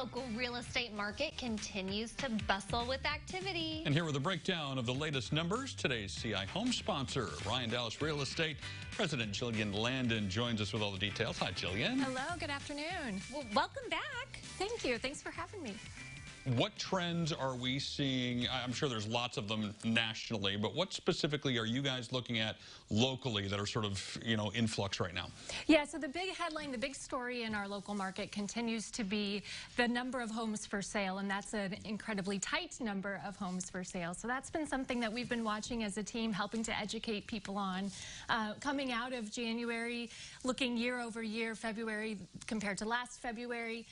local real estate market continues to bustle with activity. And here with a breakdown of the latest numbers, today's CI Home sponsor, Ryan Dallas Real Estate. President Jillian Landon joins us with all the details. Hi, Jillian. Hello, good afternoon. Well, welcome back. Thank you. Thanks for having me. What trends are we seeing? I'm sure there's lots of them nationally, but what specifically are you guys looking at locally that are sort of, in flux right now? Yeah, so the big headline, the big story in our local market continues to be the number of homes for sale, and that's an incredibly tight number of homes for sale. So that's been something that we've been watching as a team, helping to educate people on. Coming out of January, looking year over year, February compared to last February,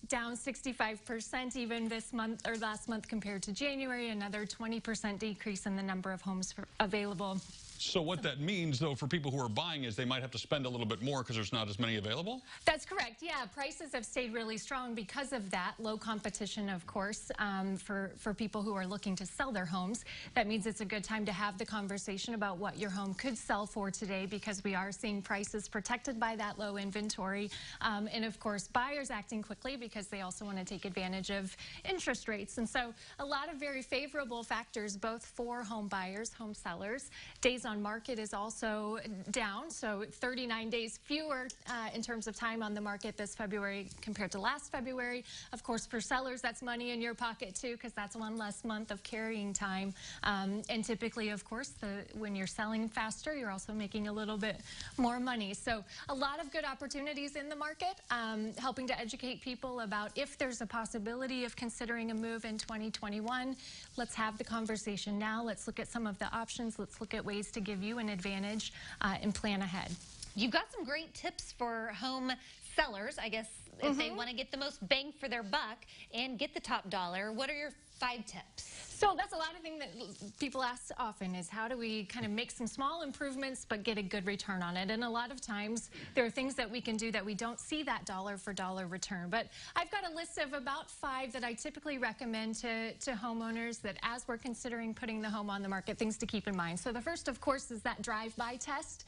down 65% even this month or last month compared to January, another 20% decrease in the number of homes available. So what that means, though, for people who are buying is they might have to spend a little bit more because there's not as many available? That's correct. Yeah, prices have stayed really strong because of that. Low competition, of course, for people who are looking to sell their homes. That means it's a good time to have the conversation about what your home could sell for today, because we are seeing prices protected by that low inventory. And, of course, buyers acting quickly because they also want to take advantage of interest rates. And so a lot of very favorable factors, both for home buyers, home sellers. Days on market is also down, so 39 days fewer in terms of time on the market this February compared to last February. Of course, for sellers, that's money in your pocket too, because that's one less month of carrying time. And typically, of course, when you're selling faster, you're also making a little bit more money. So a lot of good opportunities in the market, helping to educate people about if there's a possibility of considering a move in 2021. Let's have the conversation now. Let's look at some of the options. Let's look at ways to give you an advantage and plan ahead. You've got some great tips for home sellers, I guess, if they want to get the most bang for their buck and get the top dollar. What are your 5 tips? So that's a lot of things that people ask often is how do we kind of make some small improvements but get a good return on it? And a lot of times there are things that we can do that we don't see that dollar for dollar return. But I've got a list of about 5 that I typically recommend to homeowners that as we're considering putting the home on the market, things to keep in mind. So the first, of course, is that drive-by test.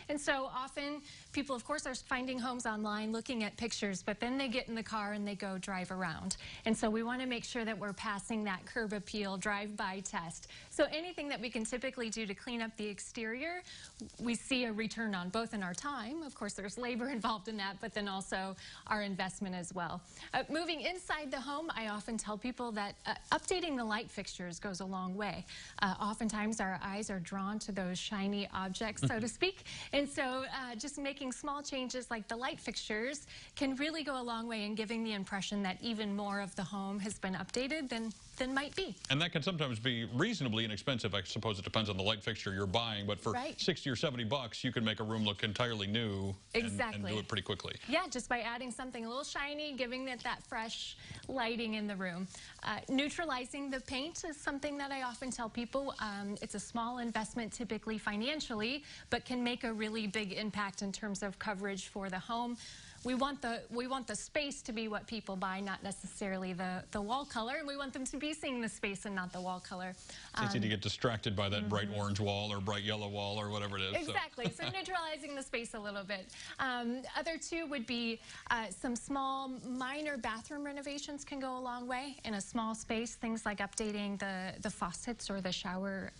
And so often people, of course, are finding homes online, looking at pictures, but then they get in the car and they go drive around. And so we want to make sure that we're passing that curb appeal drive-by test. So anything that we can typically do to clean up the exterior, we see a return on, both in our time. Of course, there's labor involved in that, but then also our investment as well. Moving inside the home, I often tell people that updating the light fixtures goes a long way. Oftentimes our eyes are drawn to those shiny objects, so to speak. And so just making small changes like the light fixtures can really go a long way in giving the impression that even more of the home has been updated than might be. And that can sometimes be reasonably inexpensive. I suppose it depends on the light fixture you're buying, but for 60 or 70 bucks, you can make a room look entirely new and do it pretty quickly. Yeah, just by adding something a little shiny, giving it that fresh lighting in the room. Neutralizing the paint is something that I often tell people. It's a small investment typically financially, but can make a really big impact in terms of coverage for the home. We want the space to be what people buy, not necessarily the wall color, and we want them to be seeing the space and not the wall color. It's easy to get distracted by that bright orange wall or bright yellow wall or whatever it is. Exactly. So neutralizing the space a little bit. Other 2 would be some small, minor bathroom renovations can go a long way in a small space. Things like updating the faucets or the shower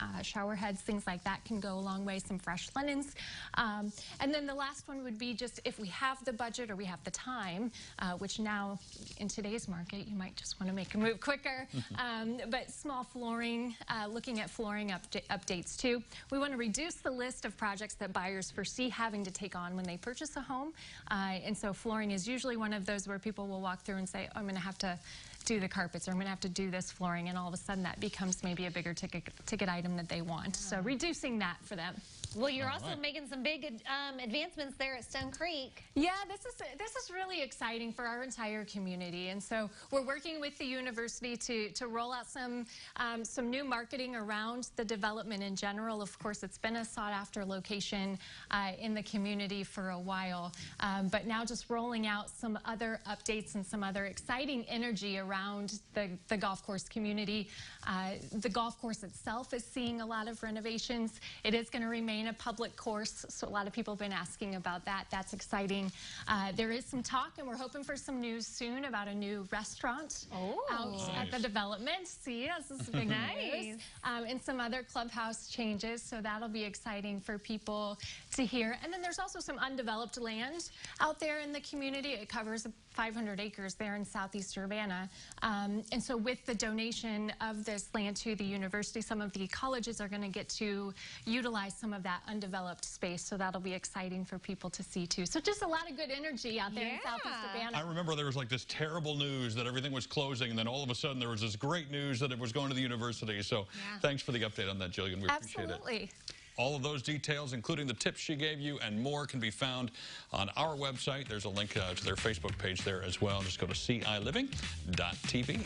heads, things like that can go a long way. Some fresh linens. And then the last one would be just if we have the budget or we have the time, which now in today's market, you might just want to make a move quicker. But small flooring, looking at flooring updates too. We want to reduce the list of projects that buyers foresee having to take on when they purchase a home. And so flooring is usually one of those where people will walk through and say, oh, I'm going to have to do the carpets, or I'm going to have to do this flooring, and all of a sudden that becomes maybe a bigger ticket item that they want. So reducing that for them. Well, you're also making some big advancements there at Stone Creek. Yeah, this is really exciting for our entire community, and so we're working with the university to roll out some new marketing around the development in general. Of course, it's been a sought-after location in the community for a while, but now just rolling out some other updates and some other exciting energy around around the golf course community. The golf course itself is seeing a lot of renovations. It is going to remain a public course, so a lot of people have been asking about that. That's exciting. There is some talk, and we're hoping for some news soon about a new restaurant out at the development. See, this is big news. And some other clubhouse changes, so that'll be exciting for people to hear. And then there's also some undeveloped land out there in the community. It covers 500 acres there in southeast Urbana. And so with the donation of this land to the university, some of the colleges are going to get to utilize some of that undeveloped space. So that'll be exciting for people to see too. So just a lot of good energy out there in southeast Urbana. I remember there was like this terrible news that everything was closing, and then all of a sudden there was this great news that it was going to the university. So thanks for the update on that, Jillian. We appreciate it. Absolutely. All of those details, including the tips she gave you and more, can be found on our website. There's a link to their Facebook page there as well. Just go to CILiving.tv.